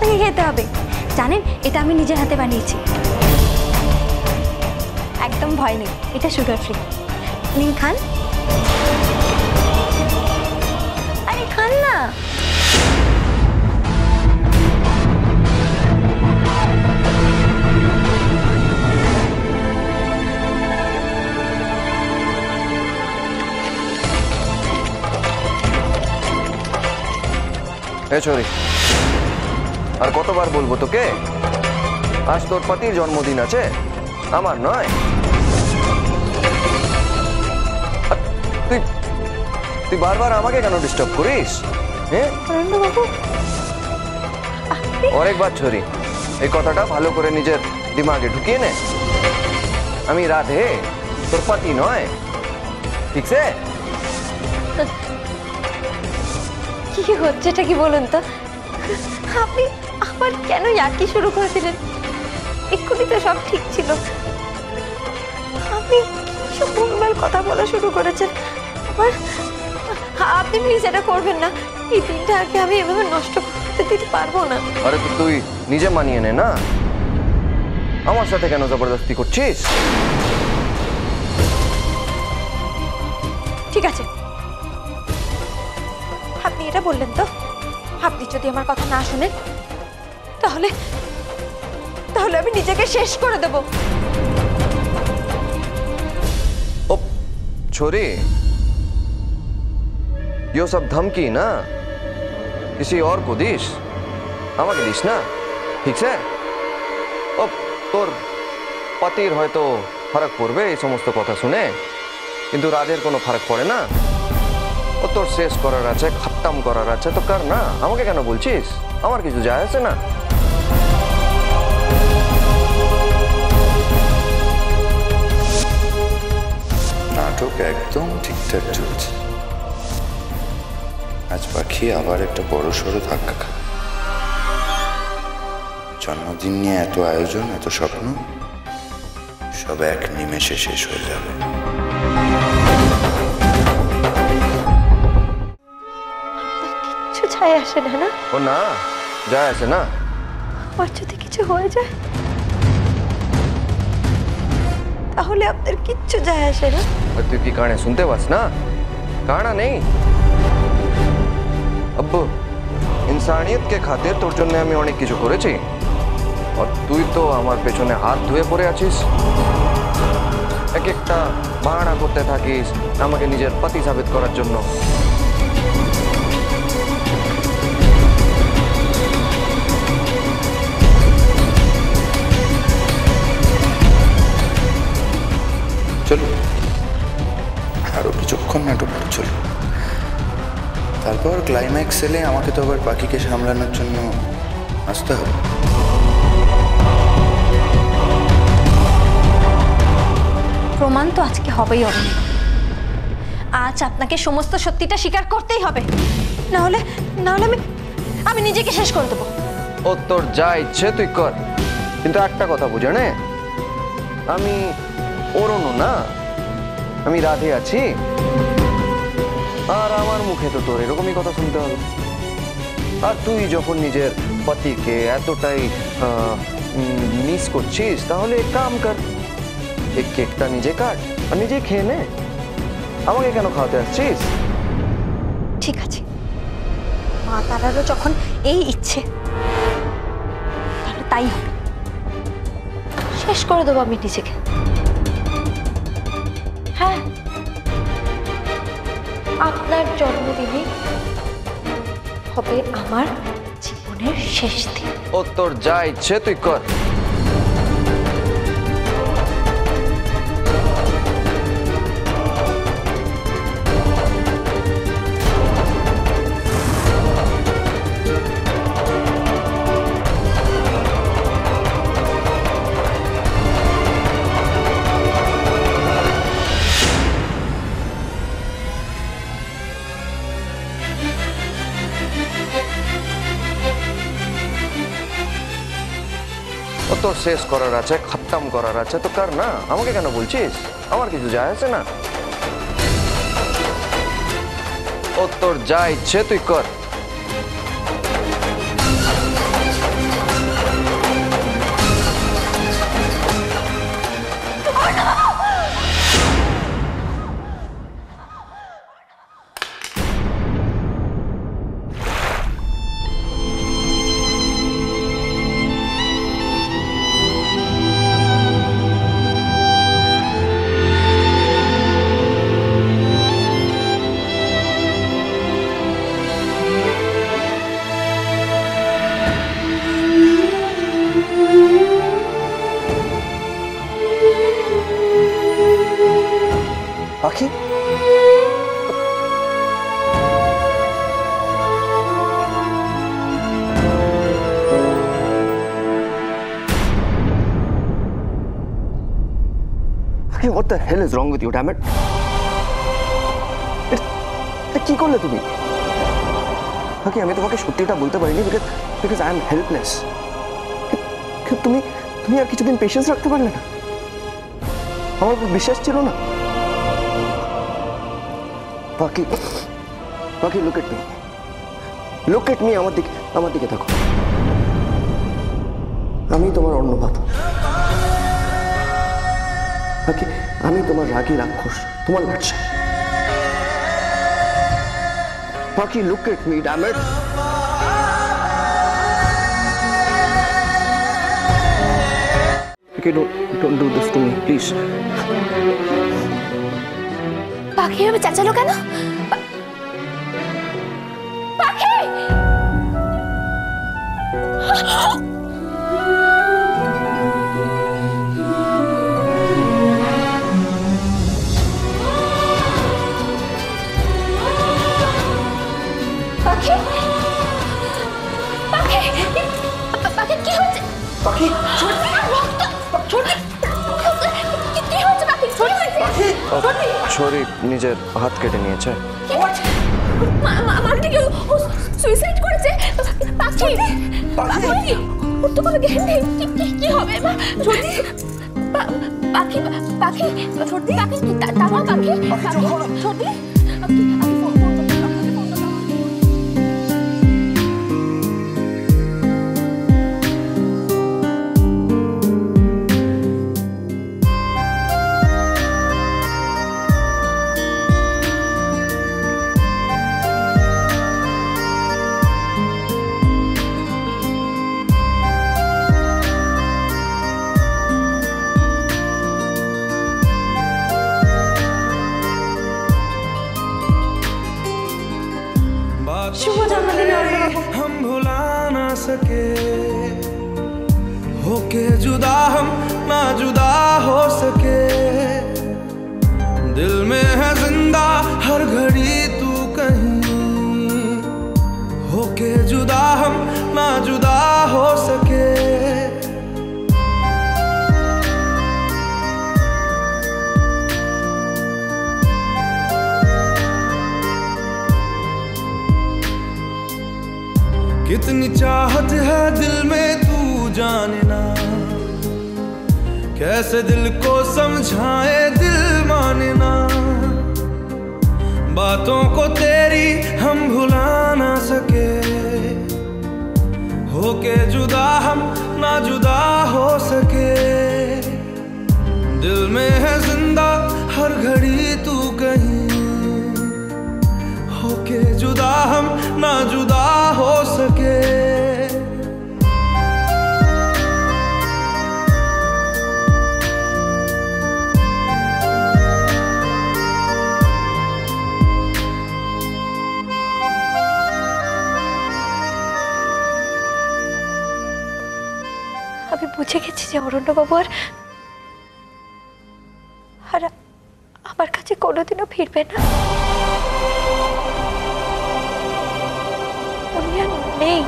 আপনাকে খেতে হবে। জানেন, এটা আমি নিজের হাতে বানিয়েছি। একদম ভয় নেই, এটা সুগার ফ্রি। নিন খান। আরে খান না। छोरी আর কতবার বলবো তোকে, আজ তোর পতির জন্মদিন আছে, আমার নয়। তুই তুই বারবার আমাকে কেন ডিস্টার্ব করিস? হ্যাঁ অনেকবার ছোরি, এই কথাটা ভালো করে নিজের দিমাগে ঢুকিয়ে নে। আমি রাধে, তোর পতি নয়, ঠিক আছে? কি হচ্ছে এটা কি বলুন তো? আপনি আবার কেন ইয়ার্কি শুরু করে দিলেন? এক্ষুনি তো সব ঠিক ছিল। আপনি সব ভুলভাল কথা বলা শুরু করেছেন। আপনি প্লিজ এটা করবেন না। এই দিনটা আগে আমি এভাবে নষ্ট করতে দিতে পারবো না। আরে তো তুই নিজে মানিয়ে নে না, আমার সাথে কেন জবরদস্তি করছিস? ঠিক আছে, আপনি এটা বললেন তো, আপনি যদি আমার কথা না শুনেন তাহলে তাহলে আমি নিজেকে শেষ করে দেব। ओ छोरी, ये सब धमकी ना किसी और को दिस, আমাকে দিস না, ঠিক আছে? ও তোর পতির হয়তো ফারাক পড়বে এই সমস্ত কথা শুনে, কিন্তু রাজের কোনো ফারাক পড়ে না। ও তোর শেষ করার আছে, খতম করার আছে তো কর না, আমাকে কেন বলছিস? আমার কিছু যায় আসে না। নাটক একদম ঠিকঠাক চলছে। আজ পাখি আবার একটা বড় সড়ো ধাক্কা খাবে। জন্মদিন নিয়ে এত আয়োজন, এত স্বপ্ন, সব এক নিমেষে শেষ হয়ে যাবে। কিছু যায় আসে না না? ও না যায় আসে না। আমার যদি কিছু হয়ে যায় তাহলে আপনার কিচ্ছু যায় আসে না। তুই কি কানে শুনতে পাস না? কানা নেই। আব্বু, ইনসানিয়ত কে খাতির তোর জন্য আমি অনেক কিছু করেছি, আর তুই তো আমার পেছনে হাত ধুয়ে পড়ে আছিস। এক একটা বাহানা করতে থাকিস আমাকে নিজের পতি সাবিত করার জন্য। চলো আরো কিছুক্ষণ নাটক চলো, তারপর ক্লাইম্যাক্স এলে আমাকে তো আবার পাখিকে সামলানোর জন্য আসতে হবে। প্রমাণ তো আজকে হবেই হবে। আজ আপনাকে সমস্ত সত্যিটা স্বীকার করতেই হবে, না হলে আমি নিজেকে শেষ করে দেবো। ও তোর যা ইচ্ছে তুই কর, কিন্তু একটা কথা বুঝে নে, আমি ওরনো না, আমি রাধে আছি, আর আমার মুখে তো তোর এরকমই কথা শুনতে হবে। আর তুই যখন নিজের পতিকে এতটাই মিস করছিস, তাহলে এক কাম কর, এই কেকটা নিজে কাট আর নিজে খেয়ে নে। আমাকে কেন খাওয়াতে আসছিস? ঠিক আছে, মা তারারও যখন এই ইচ্ছে, তাহলে তাই হবে। শেষ করে দেবো আমি নিজেকে। হ্যাঁ, আপনার জন্মদিনে হবে আমার জীবনের শেষ দিন। ও তোর যা ইচ্ছে তুই কর। ও তোর শেষ করার আছে, খতম করার আছে তো কর না, আমাকে কেন বলছিস? আমার কিছু যায় আসে না। ও তোর যা ইচ্ছে তুই কর। what the hell is wrong with you, damn it? কি করলে তুমি? বাকি আমি তোমাকে সত্যিটা বলতে পারিনি because I am helpless. তুমি আর কিছুদিন পেশেন্স রাখতে পারলে না? আমার উপর বিশ্বাস ছিল না? বাকি look at me, আমার দিকে দেখো। আমি তোমার অন্য বাবু। বাকি আমি তোমার রাগী রাক্ষস, তোমার বাচ্চা। বাকি look at me, damn it. Okay, don't do this to me, please. পাখি আমি চেঁচালো কেন? পাখি! পাখি! পাখি! পাখি কি হচ্ছে? পাখি! ছোটি রক্ত! ছোটি! কি হচ্ছে পাখি? ছোটি হয়েছে? ছোটি! সরি, নিজের হাত কেটে নিয়েছে। মারতে কেউ সুইসাইড করেছে? পাখি! পাখি! ওর তো কোনো জ্ঞান নেই। কি হবে মা? ছোটি! পাখি! পাখি! ছোটি! পাখি! তামা পাখি! ছোটি! हम भुला ना सके, होके जुदा हम ना जुदा हो सके। दिल में है जिंदा हर घड़ी तू कहीं, होके जुदा हम ना जुदा हो सके। कितनी चाहत है दिल में तू जाने ना, कैसे दिल को समझाए दिल माने ना। बातों को तेरी हम भुला ना सके, होके जुदा हम ना जुदा हो सके। दिल में है जिंदा हर घड़ी तू कहीं, होके जुदा हम ना जुदा हो सके। আমি বুঝে গেছি যে অরণ্যবাবু আর আমার কাছে কোনোদিনও ফিরবে না। উনি আর নেই।